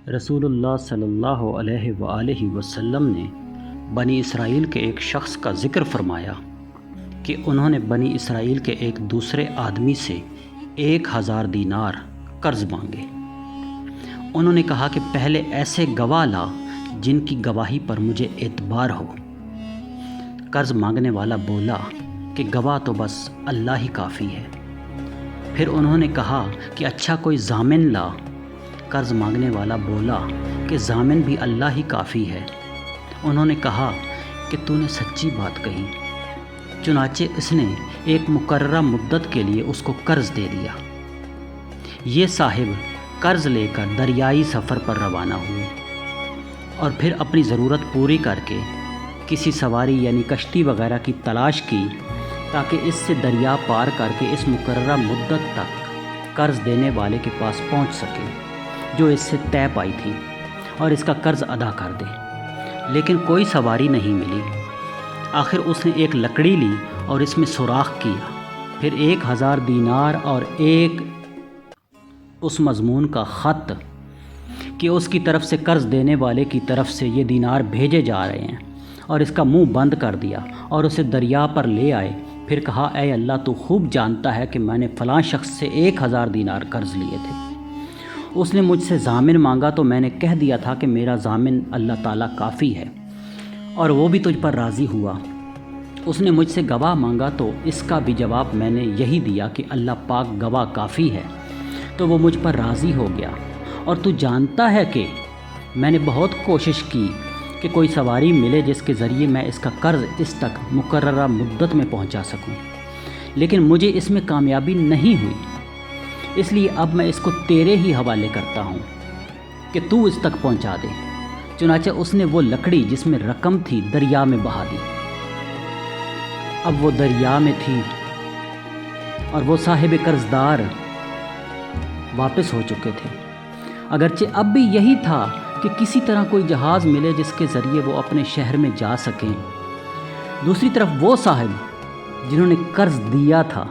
رسول اللہ صلی اللہ علیہ وآلہ وسلم نے بنی اسرائیل کے ایک شخص کا ذکر فرمایا کہ انہوں نے بنی اسرائیل کے ایک دوسرے آدمی سے 1000 دینار قرض مانگے۔ انہوں نے کہا کہ پہلے ایسے گواہ لا جن کی گواہی پر مجھے اعتبار ہو۔ قرض مانگنے والا بولا کہ گواہ تو بس اللہ ہی کافی ہے۔ پھر انہوں نے کہا کہ اچھا کوئی ضامن لا۔ قرض مانگنے والا بولا کہ ضامن بھی اللہ ہی کافی ہے۔ انہوں نے کہا کہ تو نے سچی بات کہی۔ چنانچہ اس نے ایک مقررہ مدت کے لیے اس کو قرض دے دیا۔ یہ صاحب قرض لے کر دریائی سفر پر روانہ ہوئے اور پھر اپنی ضرورت پوری کر کے کسی سواری یعنی کشتی وغیرہ کی تلاش کی تاکہ اس سے دریا پار کر کے اس مقررہ مدت تک قرض دینے والے کے پاس پہنچ سکے جو اس سے طے پائی تھی اور اس کا قرض ادا کر دے۔ لیکن کوئی سواری نہیں ملی۔ آخر اس نے ایک لکڑی لی اور اس میں سوراخ کیا، پھر 1000 دینار اور ایک اس مضمون کا خط کہ اس کی طرف سے قرض دینے والے کی طرف سے یہ دینار بھیجے جا رہے ہیں، اور اس کا منہ بند کر دیا اور اسے دریا پر لے آئے۔ پھر کہا اے اللہ تو خوب جانتا ہے کہ میں نے فلاں شخص سے 1000 دینار قرض لیے تھے۔ اس نے مجھ سے ضامن مانگا تو میں نے کہہ دیا تھا کہ میرا ضامن اللہ تعالیٰ کافی ہے، اور وہ بھی تجھ پر راضی ہوا۔ اس نے مجھ سے گواہ مانگا تو اس کا بھی جواب میں نے یہی دیا کہ اللہ پاک گواہ کافی ہے، تو وہ مجھ پر راضی ہو گیا۔ اور تو جانتا ہے کہ میں نے بہت کوشش کی کہ کوئی سواری ملے جس کے ذریعے میں اس کا قرض اس تک مقررہ مدت میں پہنچا سکوں، لیکن مجھے اس میں کامیابی نہیں ہوئی۔ اس لیے اب میں اس کو تیرے ہی حوالے کرتا ہوں کہ تو اس تک پہنچا دے۔ چنانچہ اس نے وہ لکڑی جس میں رقم تھی دریا میں بہا دی۔ اب وہ دریا میں تھی اور وہ صاحب قرضدار واپس ہو چکے تھے۔ اگرچہ اب بھی یہی تھا کہ کسی طرح کوئی جہاز ملے جس کے ذریعے وہ اپنے شہر میں جا سکیں۔ دوسری طرف وہ صاحب جنہوں نے قرض دیا تھا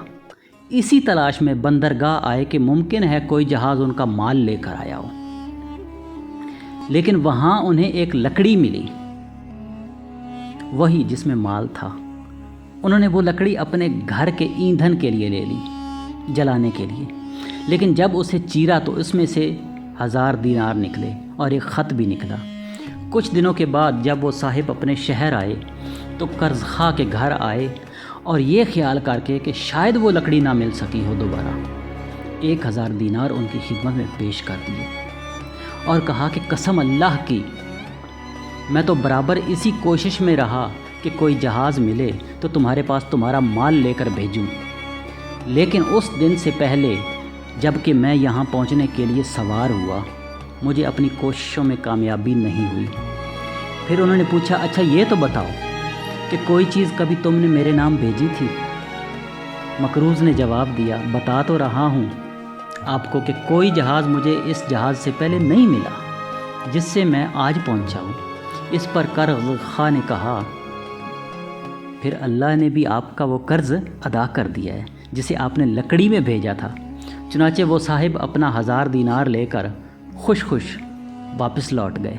اسی تلاش میں بندرگاہ آئے کہ ممکن ہے کوئی جہاز ان کا مال لے کر آیا ہو، لیکن وہاں انہیں ایک لکڑی ملی، وہی جس میں مال تھا۔ انہوں نے وہ لکڑی اپنے گھر کے ایندھن کے لیے لے لی، جلانے کے لیے، لیکن جب اسے چیرا تو اس میں سے 1000 دینار نکلے اور ایک خط بھی نکلا۔ کچھ دنوں کے بعد جب وہ صاحب اپنے شہر آئے تو قرض خواہ کے گھر آئے اور یہ خیال کر کے کہ شاید وہ لکڑی نہ مل سکی ہو دوبارہ، 1000 دینار ان کی خدمت میں پیش کر دیے اور کہا کہ قسم اللہ کی میں تو برابر اسی کوشش میں رہا کہ کوئی جہاز ملے تو تمہارے پاس تمہارا مال لے کر بھیجوں، لیکن اس دن سے پہلے جب کہ میں یہاں پہنچنے کے لیے سوار ہوا مجھے اپنی کوششوں میں کامیابی نہیں ہوئی۔ پھر انہوں نے پوچھا اچھا یہ تو بتاؤ کہ کوئی چیز کبھی تم نے میرے نام بھیجی تھی؟ مکروز نے جواب دیا بتا تو رہا ہوں آپ کو کہ کوئی جہاز مجھے اس جہاز سے پہلے نہیں ملا جس سے میں آج پہنچا ہوں۔ اس پر قرض خواہ نے کہا پھر اللہ نے بھی آپ کا وہ قرض ادا کر دیا ہے جسے آپ نے لکڑی میں بھیجا تھا۔ چنانچہ وہ صاحب اپنا 1000 دینار لے کر خوش واپس لوٹ گئے۔